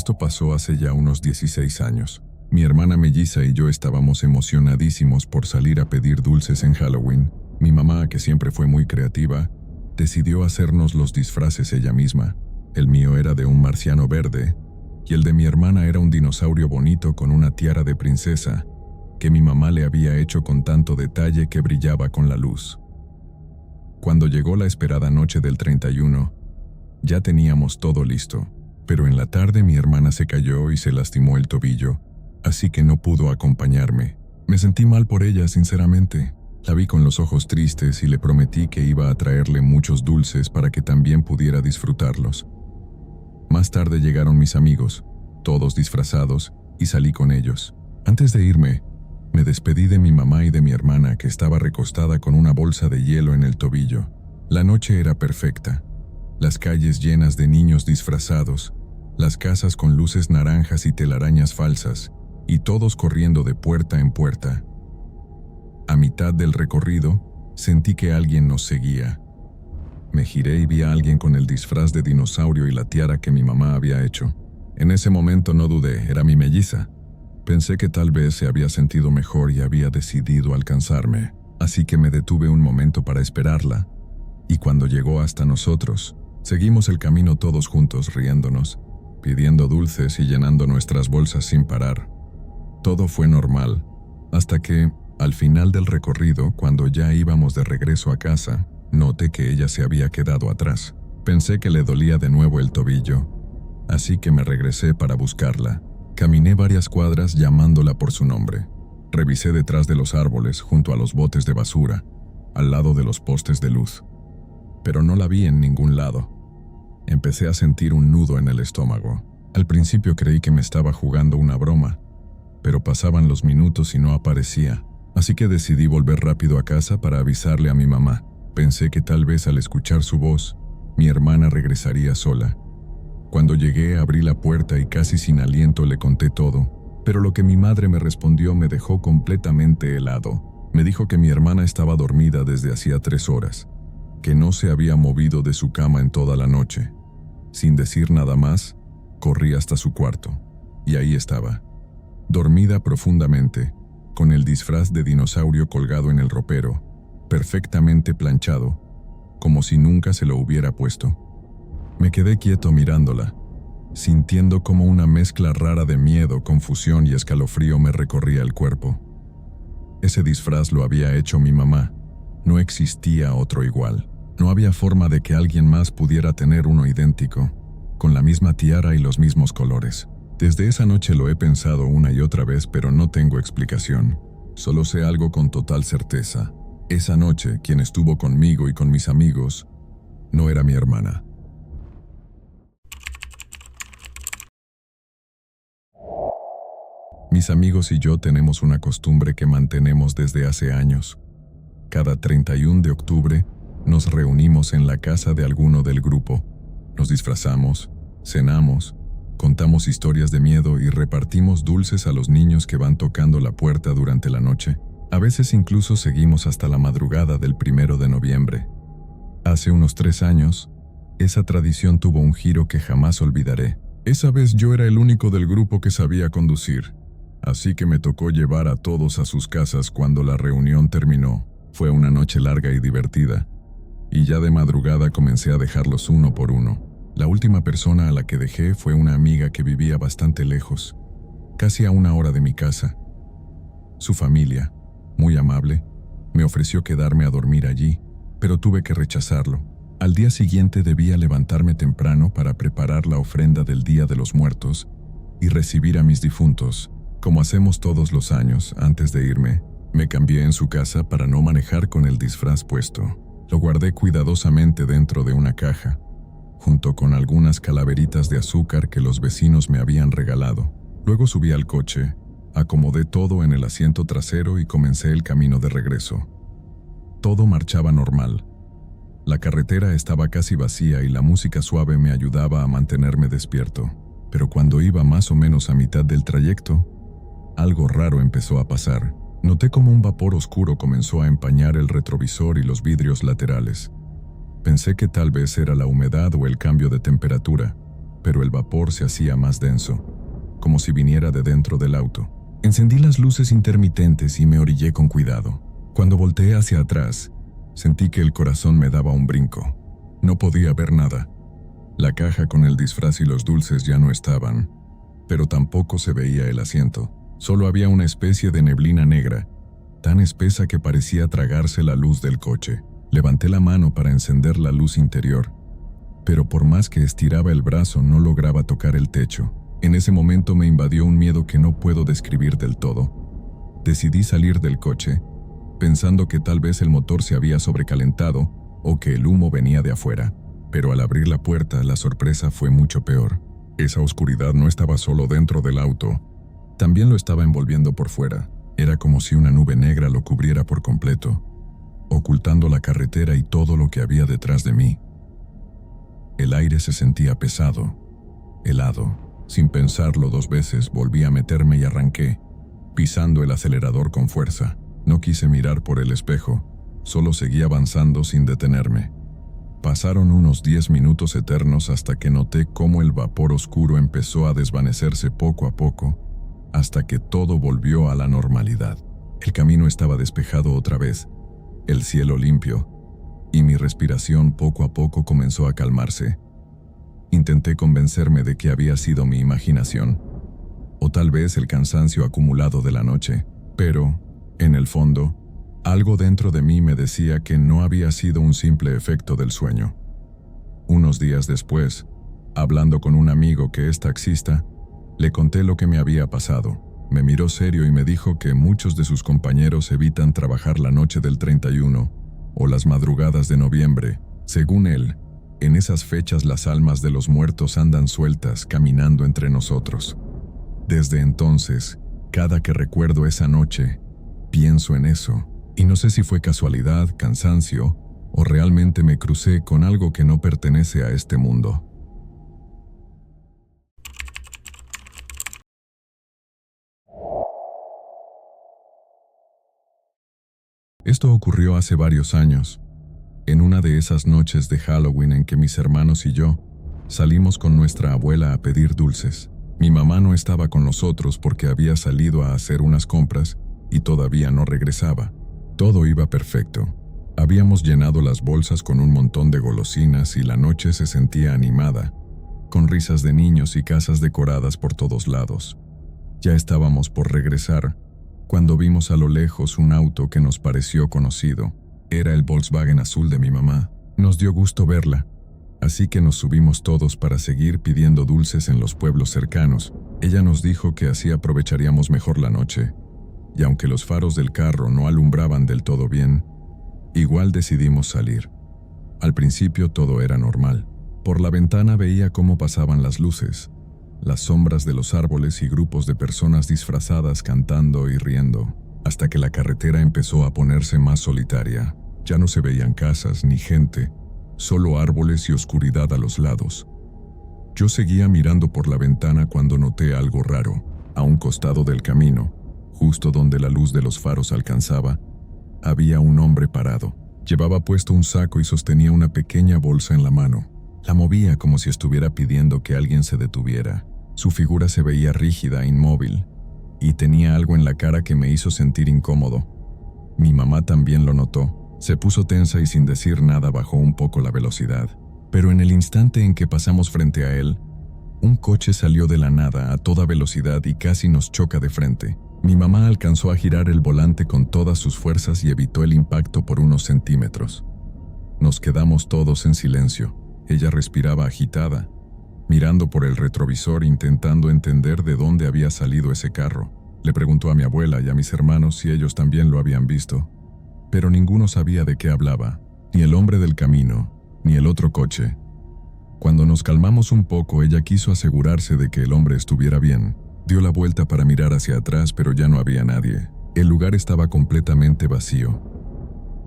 Esto pasó hace ya unos 16 años. Mi hermana melliza y yo estábamos emocionadísimos por salir a pedir dulces en Halloween. Mi mamá, que siempre fue muy creativa, decidió hacernos los disfraces ella misma. El mío era de un marciano verde y el de mi hermana era un dinosaurio bonito con una tiara de princesa que mi mamá le había hecho con tanto detalle que brillaba con la luz. Cuando llegó la esperada noche del 31, ya teníamos todo listo, pero en la tarde mi hermana se cayó y se lastimó el tobillo, así que no pudo acompañarme. Me sentí mal por ella, sinceramente. La vi con los ojos tristes y le prometí que iba a traerle muchos dulces para que también pudiera disfrutarlos. Más tarde llegaron mis amigos, todos disfrazados, y salí con ellos. Antes de irme, me despedí de mi mamá y de mi hermana, que estaba recostada con una bolsa de hielo en el tobillo. La noche era perfecta. Las calles llenas de niños disfrazados, las casas con luces naranjas y telarañas falsas, y todos corriendo de puerta en puerta. A mitad del recorrido, sentí que alguien nos seguía. Me giré y vi a alguien con el disfraz de dinosaurio y la tiara que mi mamá había hecho. En ese momento no dudé, era mi melliza. Pensé que tal vez se había sentido mejor y había decidido alcanzarme, así que me detuve un momento para esperarla, y cuando llegó hasta nosotros, seguimos el camino todos juntos riéndonos, pidiendo dulces y llenando nuestras bolsas sin parar. Todo fue normal, hasta que, al final del recorrido, cuando ya íbamos de regreso a casa, noté que ella se había quedado atrás. Pensé que le dolía de nuevo el tobillo, así que me regresé para buscarla. Caminé varias cuadras llamándola por su nombre. Revisé detrás de los árboles, junto a los botes de basura, al lado de los postes de luz. Pero no la vi en ningún lado. Empecé a sentir un nudo en el estómago. Al principio creí que me estaba jugando una broma, pero pasaban los minutos y no aparecía, así que decidí volver rápido a casa para avisarle a mi mamá. Pensé que tal vez al escuchar su voz, mi hermana regresaría sola. Cuando llegué, abrí la puerta y casi sin aliento le conté todo, pero lo que mi madre me respondió me dejó completamente helado. Me dijo que mi hermana estaba dormida desde hacía 3 horas, que no se había movido de su cama en toda la noche. Sin decir nada más, corrí hasta su cuarto, y ahí estaba, dormida profundamente, con el disfraz de dinosaurio colgado en el ropero, perfectamente planchado, como si nunca se lo hubiera puesto. Me quedé quieto mirándola, sintiendo como una mezcla rara de miedo, confusión y escalofrío me recorría el cuerpo. Ese disfraz lo había hecho mi mamá. No existía otro igual. No había forma de que alguien más pudiera tener uno idéntico, con la misma tiara y los mismos colores. Desde esa noche lo he pensado una y otra vez, pero no tengo explicación. Solo sé algo con total certeza. Esa noche, quien estuvo conmigo y con mis amigos, no era mi hermana. Mis amigos y yo tenemos una costumbre que mantenemos desde hace años. Cada 31 de octubre nos reunimos en la casa de alguno del grupo. Nos disfrazamos, cenamos, contamos historias de miedo y repartimos dulces a los niños que van tocando la puerta durante la noche. A veces incluso seguimos hasta la madrugada del 1 de noviembre. Hace unos 3 años, esa tradición tuvo un giro que jamás olvidaré. Esa vez yo era el único del grupo que sabía conducir, así que me tocó llevar a todos a sus casas cuando la reunión terminó. Fue una noche larga y divertida, y ya de madrugada comencé a dejarlos uno por uno. La última persona a la que dejé fue una amiga que vivía bastante lejos, casi a 1 hora de mi casa. Su familia, muy amable, me ofreció quedarme a dormir allí, pero tuve que rechazarlo. Al día siguiente debía levantarme temprano para preparar la ofrenda del Día de los Muertos y recibir a mis difuntos. Como hacemos todos los años, antes de irme, me cambié en su casa para no manejar con el disfraz puesto. Lo guardé cuidadosamente dentro de una caja, junto con algunas calaveritas de azúcar que los vecinos me habían regalado. Luego subí al coche, acomodé todo en el asiento trasero y comencé el camino de regreso. Todo marchaba normal. La carretera estaba casi vacía y la música suave me ayudaba a mantenerme despierto. Pero cuando iba más o menos a mitad del trayecto, algo raro empezó a pasar. Noté como un vapor oscuro comenzó a empañar el retrovisor y los vidrios laterales. Pensé que tal vez era la humedad o el cambio de temperatura, pero el vapor se hacía más denso, como si viniera de dentro del auto. Encendí las luces intermitentes y me orillé con cuidado. Cuando volteé hacia atrás, sentí que el corazón me daba un brinco. No podía ver nada. La caja con el disfraz y los dulces ya no estaban, pero tampoco se veía el asiento. Solo había una especie de neblina negra, tan espesa que parecía tragarse la luz del coche. Levanté la mano para encender la luz interior, pero por más que estiraba el brazo no lograba tocar el techo. En ese momento me invadió un miedo que no puedo describir del todo. Decidí salir del coche, pensando que tal vez el motor se había sobrecalentado o que el humo venía de afuera. Pero al abrir la puerta, la sorpresa fue mucho peor. Esa oscuridad no estaba solo dentro del auto, también lo estaba envolviendo por fuera. Era como si una nube negra lo cubriera por completo, ocultando la carretera y todo lo que había detrás de mí. El aire se sentía pesado, helado. Sin pensarlo 2 veces, volví a meterme y arranqué, pisando el acelerador con fuerza. No quise mirar por el espejo, solo seguí avanzando sin detenerme. Pasaron unos 10 minutos eternos hasta que noté cómo el vapor oscuro empezó a desvanecerse poco a poco, hasta que todo volvió a la normalidad. El camino estaba despejado otra vez, el cielo limpio, y mi respiración poco a poco comenzó a calmarse. Intenté convencerme de que había sido mi imaginación, o tal vez el cansancio acumulado de la noche, pero, en el fondo, algo dentro de mí me decía que no había sido un simple efecto del sueño. Unos días después, hablando con un amigo que es taxista, le conté lo que me había pasado. Me miró serio y me dijo que muchos de sus compañeros evitan trabajar la noche del 31 o las madrugadas de noviembre. Según él, en esas fechas las almas de los muertos andan sueltas caminando entre nosotros. Desde entonces, cada que recuerdo esa noche, pienso en eso, y no sé si fue casualidad, cansancio, o realmente me crucé con algo que no pertenece a este mundo. Esto ocurrió hace varios años, en una de esas noches de Halloween en que mis hermanos y yo salimos con nuestra abuela a pedir dulces. Mi mamá no estaba con nosotros porque había salido a hacer unas compras y todavía no regresaba. Todo iba perfecto. Habíamos llenado las bolsas con un montón de golosinas y la noche se sentía animada, con risas de niños y casas decoradas por todos lados. Ya estábamos por regresar, cuando vimos a lo lejos un auto que nos pareció conocido. Era el Volkswagen azul de mi mamá. Nos dio gusto verla, así que nos subimos todos para seguir pidiendo dulces en los pueblos cercanos. Ella nos dijo que así aprovecharíamos mejor la noche, y aunque los faros del carro no alumbraban del todo bien, igual decidimos salir. Al principio todo era normal. Por la ventana veía cómo pasaban las luces, las sombras de los árboles y grupos de personas disfrazadas cantando y riendo, hasta que la carretera empezó a ponerse más solitaria. Ya no se veían casas ni gente, solo árboles y oscuridad a los lados. Yo seguía mirando por la ventana cuando noté algo raro. A un costado del camino, justo donde la luz de los faros alcanzaba, había un hombre parado. Llevaba puesto un saco y sostenía una pequeña bolsa en la mano. La movía como si estuviera pidiendo que alguien se detuviera. Su figura se veía rígida e inmóvil, y tenía algo en la cara que me hizo sentir incómodo. Mi mamá también lo notó. Se puso tensa y sin decir nada bajó un poco la velocidad. Pero en el instante en que pasamos frente a él, un coche salió de la nada a toda velocidad y casi nos choca de frente. Mi mamá alcanzó a girar el volante con todas sus fuerzas y evitó el impacto por unos centímetros. Nos quedamos todos en silencio. Ella respiraba agitada, mirando por el retrovisor intentando entender de dónde había salido ese carro. Le preguntó a mi abuela y a mis hermanos si ellos también lo habían visto, pero ninguno sabía de qué hablaba, ni el hombre del camino, ni el otro coche. Cuando nos calmamos un poco, ella quiso asegurarse de que el hombre estuviera bien. Dio la vuelta para mirar hacia atrás, pero ya no había nadie. El lugar estaba completamente vacío.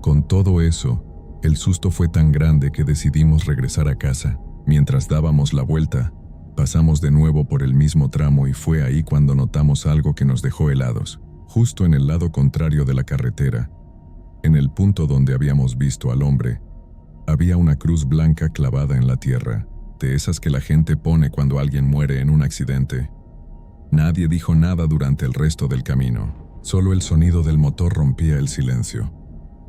Con todo eso, el susto fue tan grande que decidimos regresar a casa. Mientras dábamos la vuelta, pasamos de nuevo por el mismo tramo y fue ahí cuando notamos algo que nos dejó helados. Justo en el lado contrario de la carretera, en el punto donde habíamos visto al hombre, había una cruz blanca clavada en la tierra. de esas que la gente pone cuando alguien muere en un accidente. Nadie dijo nada durante el resto del camino. Solo el sonido del motor rompía el silencio.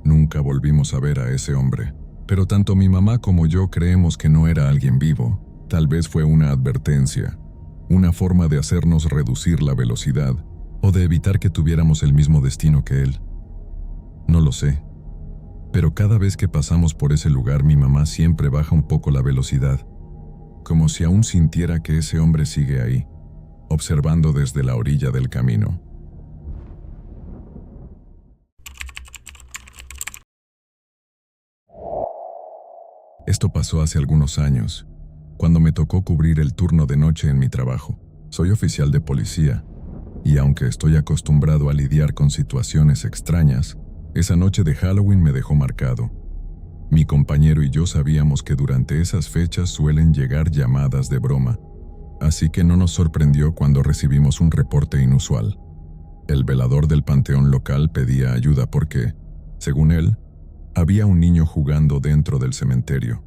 Nunca volvimos a ver a ese hombre, pero tanto mi mamá como yo creemos que no era alguien vivo. Tal vez fue una advertencia, una forma de hacernos reducir la velocidad o de evitar que tuviéramos el mismo destino que él. No lo sé, pero cada vez que pasamos por ese lugar mi mamá siempre baja un poco la velocidad, como si aún sintiera que ese hombre sigue ahí, observando desde la orilla del camino. Esto pasó hace algunos años, cuando me tocó cubrir el turno de noche en mi trabajo. Soy oficial de policía, y aunque estoy acostumbrado a lidiar con situaciones extrañas, esa noche de Halloween me dejó marcado. Mi compañero y yo sabíamos que durante esas fechas suelen llegar llamadas de broma, así que no nos sorprendió cuando recibimos un reporte inusual. El velador del panteón local pedía ayuda porque, según él, había un niño jugando dentro del cementerio.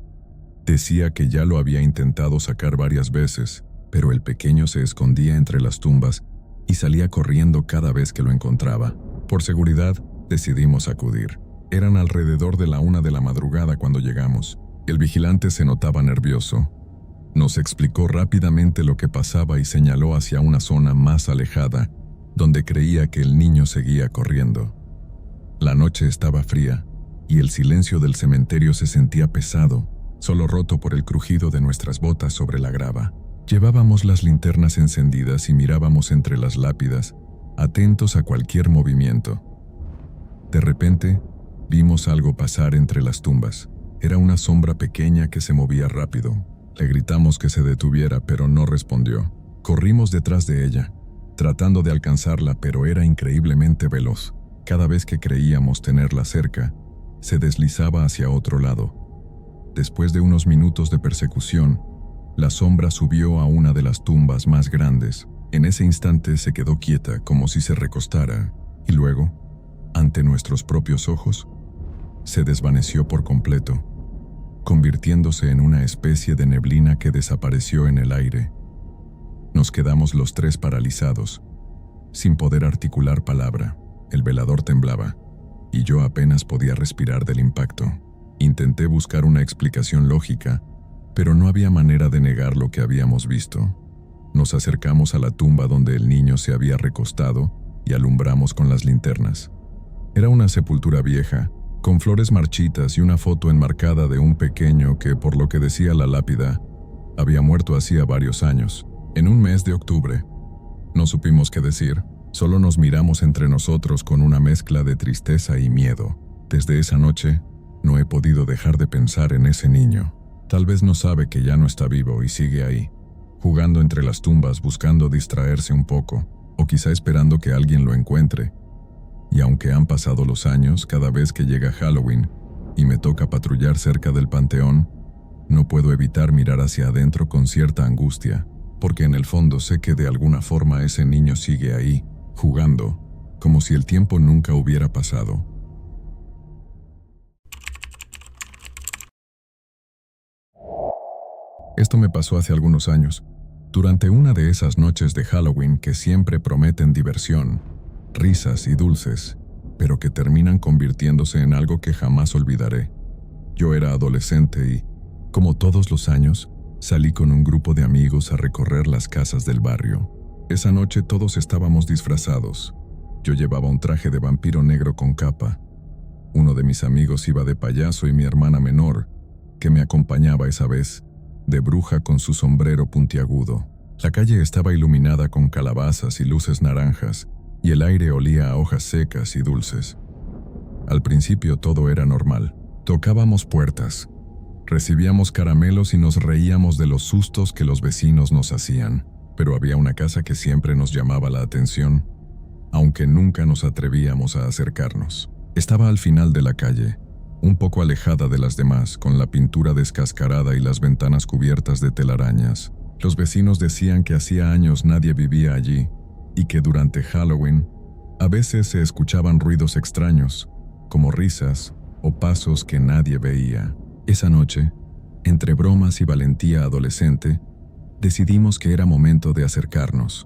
Decía que ya lo había intentado sacar varias veces, pero el pequeño se escondía entre las tumbas y salía corriendo cada vez que lo encontraba. Por seguridad, decidimos acudir. Eran alrededor de la 1 de la madrugada cuando llegamos. El vigilante se notaba nervioso. Nos explicó rápidamente lo que pasaba y señaló hacia una zona más alejada, donde creía que el niño seguía corriendo. La noche estaba fría, y el silencio del cementerio se sentía pesado, solo roto por el crujido de nuestras botas sobre la grava. Llevábamos las linternas encendidas y mirábamos entre las lápidas, atentos a cualquier movimiento. De repente, vimos algo pasar entre las tumbas. Era una sombra pequeña que se movía rápido. Le gritamos que se detuviera, pero no respondió. Corrimos detrás de ella, tratando de alcanzarla, pero era increíblemente veloz. Cada vez que creíamos tenerla cerca, se deslizaba hacia otro lado. Después de unos minutos de persecución, la sombra subió a una de las tumbas más grandes. En ese instante se quedó quieta, como si se recostara, y luego, ante nuestros propios ojos, se desvaneció por completo, convirtiéndose en una especie de neblina que desapareció en el aire. Nos quedamos los tres paralizados, sin poder articular palabra. El velador temblaba, y yo apenas podía respirar del impacto. Intenté buscar una explicación lógica, pero no había manera de negar lo que habíamos visto. Nos acercamos a la tumba donde el niño se había recostado y alumbramos con las linternas. Era una sepultura vieja, con flores marchitas y una foto enmarcada de un pequeño que, por lo que decía la lápida, había muerto hacía varios años, en un mes de octubre. No supimos qué decir, solo nos miramos entre nosotros con una mezcla de tristeza y miedo. Desde esa noche, no he podido dejar de pensar en ese niño. Tal vez no sabe que ya no está vivo y sigue ahí, jugando entre las tumbas buscando distraerse un poco, o quizá esperando que alguien lo encuentre. Y aunque han pasado los años, cada vez que llega Halloween y me toca patrullar cerca del panteón, no puedo evitar mirar hacia adentro con cierta angustia, porque en el fondo sé que de alguna forma ese niño sigue ahí, jugando, como si el tiempo nunca hubiera pasado. Esto me pasó hace algunos años, durante una de esas noches de Halloween que siempre prometen diversión, risas y dulces, pero que terminan convirtiéndose en algo que jamás olvidaré. Yo era adolescente y, como todos los años, salí con un grupo de amigos a recorrer las casas del barrio. Esa noche todos estábamos disfrazados. Yo llevaba un traje de vampiro negro con capa. Uno de mis amigos iba de payaso y mi hermana menor, que me acompañaba esa vez, de bruja con su sombrero puntiagudo. La calle estaba iluminada con calabazas y luces naranjas, y el aire olía a hojas secas y dulces. Al principio todo era normal. Tocábamos puertas, recibíamos caramelos y nos reíamos de los sustos que los vecinos nos hacían. Pero había una casa que siempre nos llamaba la atención, aunque nunca nos atrevíamos a acercarnos. Estaba al final de la calle, un poco alejada de las demás, con la pintura descascarada y las ventanas cubiertas de telarañas. Los vecinos decían que hacía años nadie vivía allí, y que durante Halloween a veces se escuchaban ruidos extraños, como risas o pasos que nadie veía. Esa noche, Entre bromas y valentía adolescente, decidimos que era momento de acercarnos.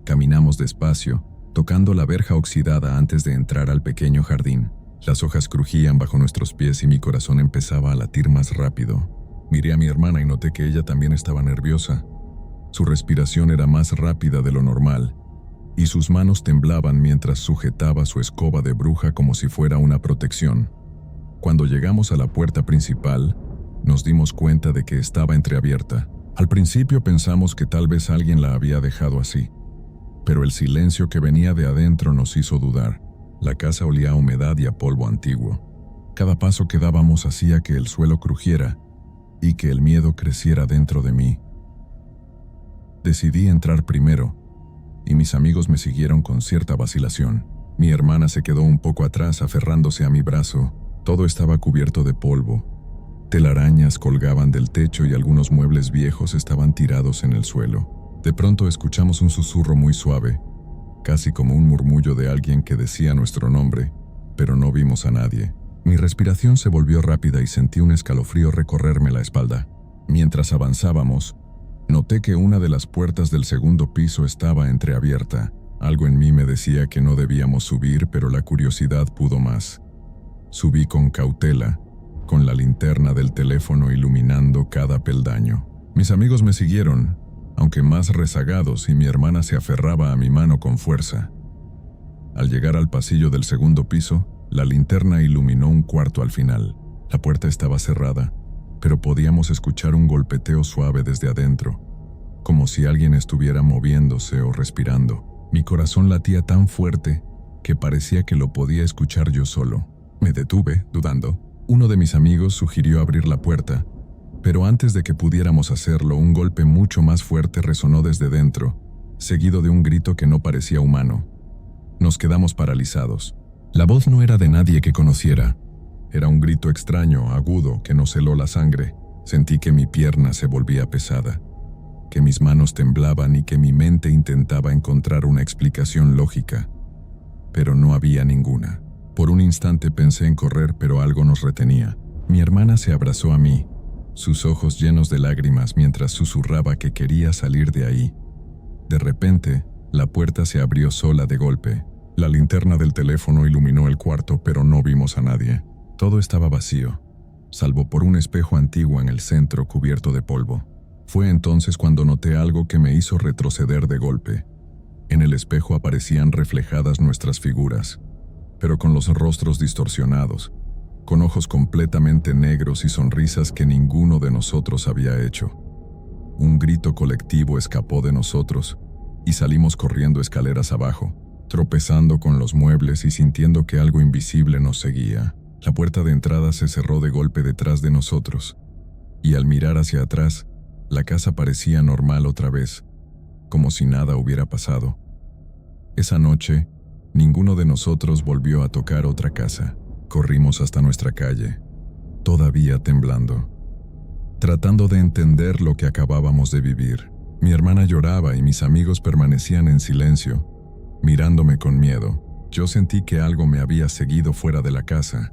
Caminamos despacio, tocando la verja oxidada antes de entrar al pequeño jardín. Las hojas crujían bajo nuestros pies y mi corazón empezaba a latir más rápido. Miré a mi hermana y noté que ella también estaba nerviosa. Su respiración era más rápida de lo normal, y sus manos temblaban mientras sujetaba su escoba de bruja como si fuera una protección. Cuando llegamos a la puerta principal, nos dimos cuenta de que estaba entreabierta. Al principio pensamos que tal vez alguien la había dejado así, pero el silencio que venía de adentro nos hizo dudar. La casa olía a humedad y a polvo antiguo. Cada paso que dábamos hacía que el suelo crujiera y que el miedo creciera dentro de mí. Decidí entrar primero, y mis amigos me siguieron con cierta vacilación. Mi hermana se quedó un poco atrás aferrándose a mi brazo. Todo estaba cubierto de polvo. Telarañas colgaban del techo y algunos muebles viejos estaban tirados en el suelo. De pronto escuchamos un susurro muy suave, casi como un murmullo de alguien que decía nuestro nombre, pero no vimos a nadie. Mi respiración se volvió rápida y sentí un escalofrío recorrerme la espalda. Mientras avanzábamos, noté que una de las puertas del segundo piso estaba entreabierta. Algo en mí me decía que no debíamos subir, pero la curiosidad pudo más. Subí con cautela, con la linterna del teléfono iluminando cada peldaño. Mis amigos me siguieron, aunque más rezagados, y mi hermana se aferraba a mi mano con fuerza. Al llegar al pasillo del segundo piso, la linterna iluminó un cuarto al final. La puerta estaba cerrada, pero podíamos escuchar un golpeteo suave desde adentro, como si alguien estuviera moviéndose o respirando. Mi corazón latía tan fuerte que parecía que lo podía escuchar yo solo. Me detuve, dudando. Uno de mis amigos sugirió abrir la puerta, pero antes de que pudiéramos hacerlo, un golpe mucho más fuerte resonó desde dentro, seguido de un grito que no parecía humano. Nos quedamos paralizados. La voz no era de nadie que conociera. Era un grito extraño, agudo, que nos heló la sangre. Sentí que mi pierna se volvía pesada, que mis manos temblaban y que mi mente intentaba encontrar una explicación lógica, pero no había ninguna. Por un instante pensé en correr, pero algo nos retenía. Mi hermana se abrazó a mí, sus ojos llenos de lágrimas mientras susurraba que quería salir de ahí. De repente, la puerta se abrió sola de golpe. La linterna del teléfono iluminó el cuarto, pero no vimos a nadie. Todo estaba vacío, salvo por un espejo antiguo en el centro cubierto de polvo. Fue entonces cuando noté algo que me hizo retroceder de golpe. En el espejo aparecían reflejadas nuestras figuras, pero con los rostros distorsionados, con ojos completamente negros y sonrisas que ninguno de nosotros había hecho. Un grito colectivo escapó de nosotros y salimos corriendo escaleras abajo, tropezando con los muebles y sintiendo que algo invisible nos seguía. La puerta de entrada se cerró de golpe detrás de nosotros, y al mirar hacia atrás, la casa parecía normal otra vez, como si nada hubiera pasado. Esa noche, ninguno de nosotros volvió a tocar otra casa. Corrimos hasta nuestra calle, todavía temblando, tratando de entender lo que acabábamos de vivir. Mi hermana lloraba y mis amigos permanecían en silencio, mirándome con miedo. Yo sentí que algo me había seguido fuera de la casa,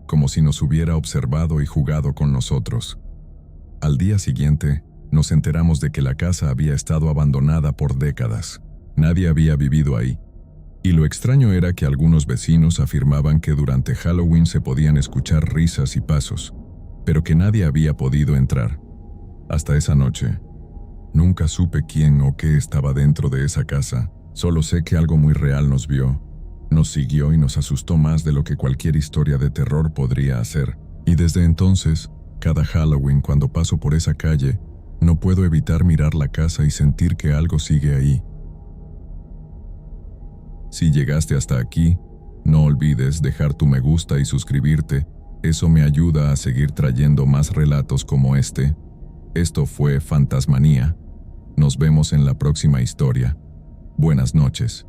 como si nos hubiera observado y jugado con nosotros. Al día siguiente, nos enteramos de que la casa había estado abandonada por décadas. Nadie había vivido ahí. Y lo extraño era que algunos vecinos afirmaban que durante Halloween se podían escuchar risas y pasos, pero que nadie había podido entrar. Hasta esa noche. Nunca supe quién o qué estaba dentro de esa casa. Solo sé que algo muy real nos vio, nos siguió y nos asustó más de lo que cualquier historia de terror podría hacer. Y desde entonces, cada Halloween cuando paso por esa calle, no puedo evitar mirar la casa y sentir que algo sigue ahí. Si llegaste hasta aquí, no olvides dejar tu me gusta y suscribirte. Eso me ayuda a seguir trayendo más relatos como este. Esto fue Fantasmanía. Nos vemos en la próxima historia. Buenas noches.